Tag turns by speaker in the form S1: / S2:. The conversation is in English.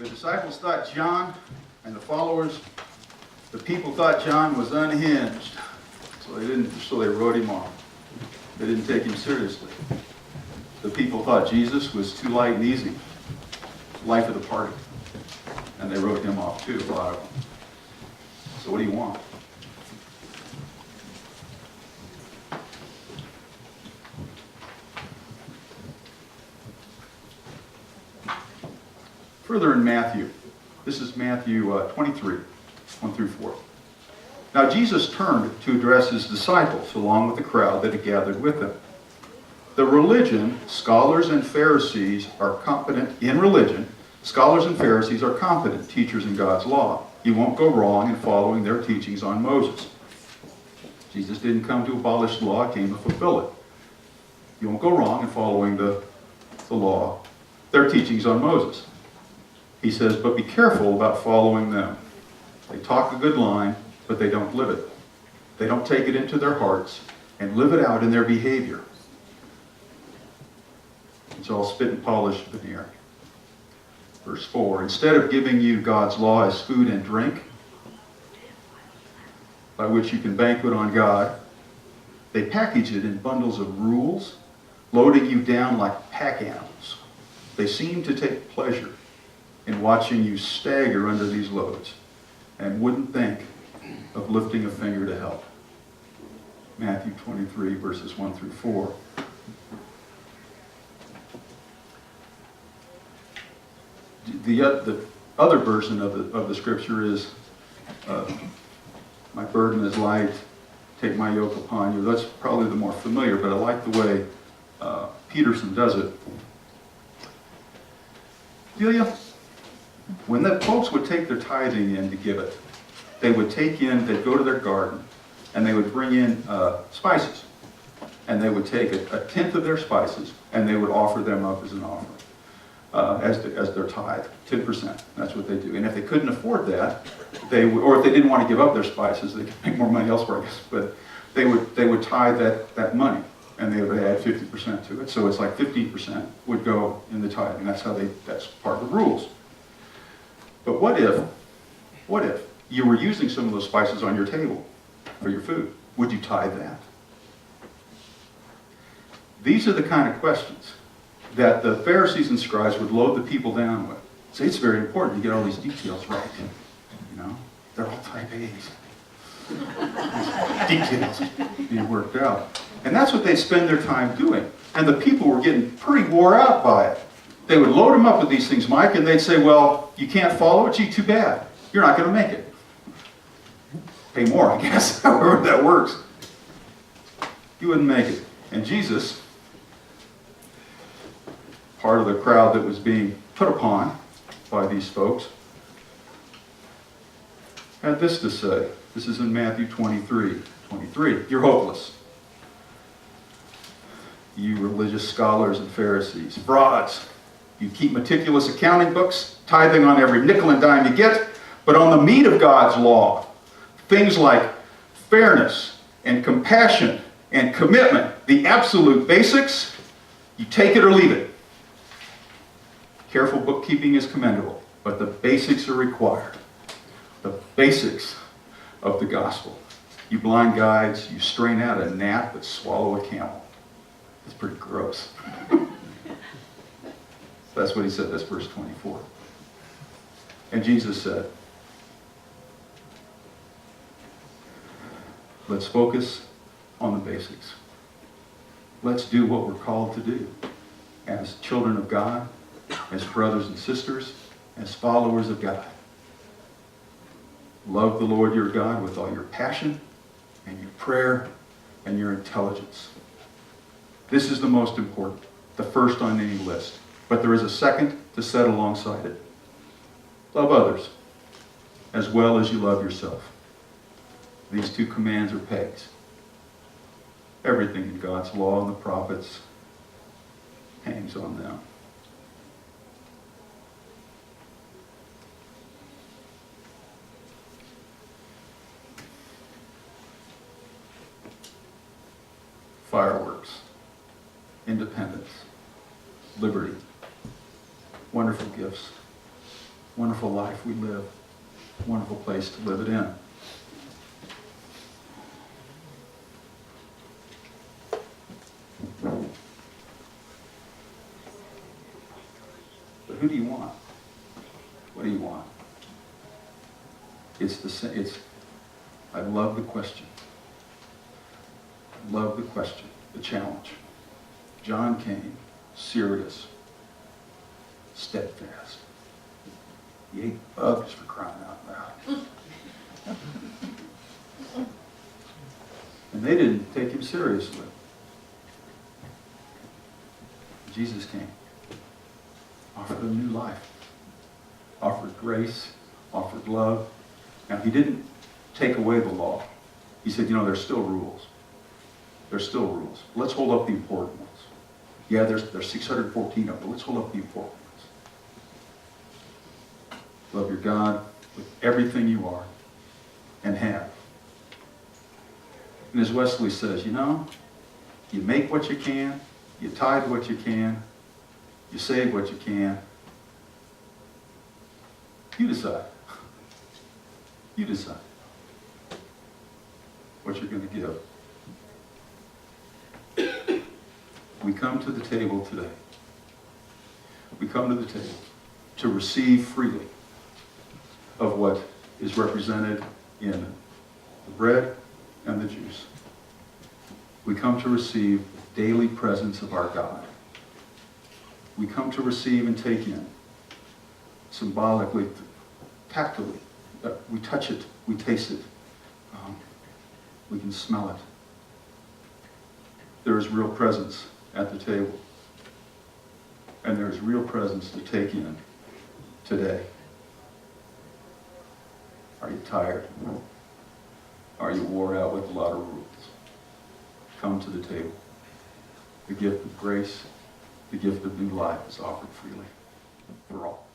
S1: The disciples thought John, and the followers, the people thought John was unhinged. So they wrote him off. They didn't take him seriously. The people thought Jesus was too light and easy, life of the party. And they wrote him off too, a lot of them. So what do you want? Further in Matthew, this is Matthew 23, 1 through 4. Now Jesus turned to address his disciples along with the crowd that had gathered with him. The religion, scholars and Pharisees are competent in religion. Scholars and Pharisees are competent teachers in God's law. You won't go wrong in following their teachings on Moses. Jesus didn't come to abolish the law, he came to fulfill it. You won't go wrong in following the law, their teachings on Moses. He says, but be careful about following them. They talk a good line, but they don't live it. They don't take it into their hearts and live it out in their behavior. It's all spit and polish veneer. Verse 4, instead of giving you God's law as food and drink, by which you can banquet on God, they package it in bundles of rules, loading you down like pack animals. They seem to take pleasure in watching you stagger under these loads and wouldn't think of lifting a finger to help. Matthew 23, verses 1 through 4. The other version of the scripture is, my burden is light, take my yoke upon you. That's probably the more familiar, but I like the way Peterson does it. Delia, when the folks would take their tithing in to give it, they'd go to their garden, and they would bring in spices. And they would take a tenth of their spices, and they would offer them up as an offering, as their tithe, 10%. That's what they do. And if they couldn't afford that, or if they didn't want to give up their spices, they could make more money elsewhere, I guess, but they would tithe that money, and they would add 50% to it. So it's like 15% would go in the tithing. That's part of the rules. But what if you were using some of those spices on your table for your food? Would you tithe that? These are the kind of questions that the Pharisees and scribes would load the people down with. See, it's very important to get all these details right. You know, they're all type A's. Details being worked out. And that's what they spend their time doing. And the people were getting pretty wore out by it. They would load them up with these things, Mike, and they'd say, well, you can't follow it? Gee, too bad. You're not going to make it. Pay more, I guess, however that works. You wouldn't make it. And Jesus, part of the crowd that was being put upon by these folks, had this to say. This is in Matthew 23. You're hopeless. You religious scholars and Pharisees, frauds. You keep meticulous accounting books, tithing on every nickel and dime you get, but on the meat of God's law, things like fairness and compassion and commitment, the absolute basics, you take it or leave it. Careful bookkeeping is commendable, but the basics are required. The basics of the gospel. You blind guides, you strain out a gnat but swallow a camel. It's pretty gross. That's what he said, that's verse 24. And Jesus said, let's focus on the basics. Let's do what we're called to do as children of God, as brothers and sisters, as followers of God. Love the Lord your God with all your passion and your prayer and your intelligence. This is the most important, the first on any list. But there is a second to set alongside it. Love others as well as you love yourself. These two commands are pegs. Everything in God's law and the prophets hangs on them. Fireworks, independence, liberty, wonderful gifts. Wonderful life we live. Wonderful place to live it in. But who do you want? What do you want? I love the question. I love the question, the challenge. John came, serious, steadfast. He ate bugs for crying out loud. And they didn't take him seriously. Jesus came, offered a new life, offered grace, offered love. Now, he didn't take away the law. He said, there's still rules. There's still rules. Let's hold up the important ones. Yeah, there's 614 of them, but let's hold up the important ones. Love your God with everything you are and have. And as Wesley says, you make what you can, you tithe what you can, you save what you can. You decide. You decide what you're going to give. We come to the table today. We come to the table to receive freely of what is represented in the bread and the juice. We come to receive the daily presence of our God. We come to receive and take in, symbolically, tactily. We touch it, we taste it, we can smell it. There is real presence at the table. And there is real presence to take in today. Are you tired? Are you wore out with a lot of rules? Come to the table. The gift of grace, the gift of new life is offered freely for all.